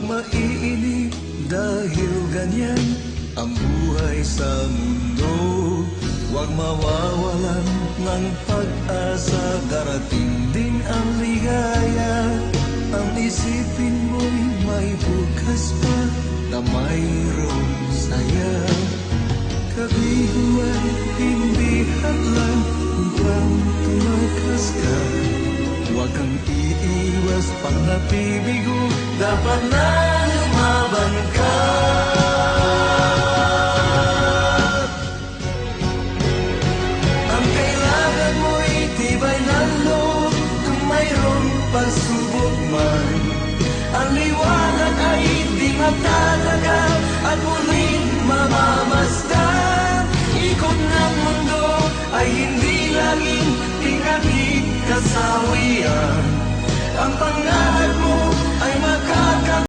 maiinip dahil ganyan ang buhay sa mundo. Huwag mawawalan ng pag-asa, darating din ang ligaya. Ang isipin mo'y may bukas pa na mayroong saya. Kabiguan, hindi hadlang upang tumakas ka. Huwag kang iiwas pang napibigo, dapat na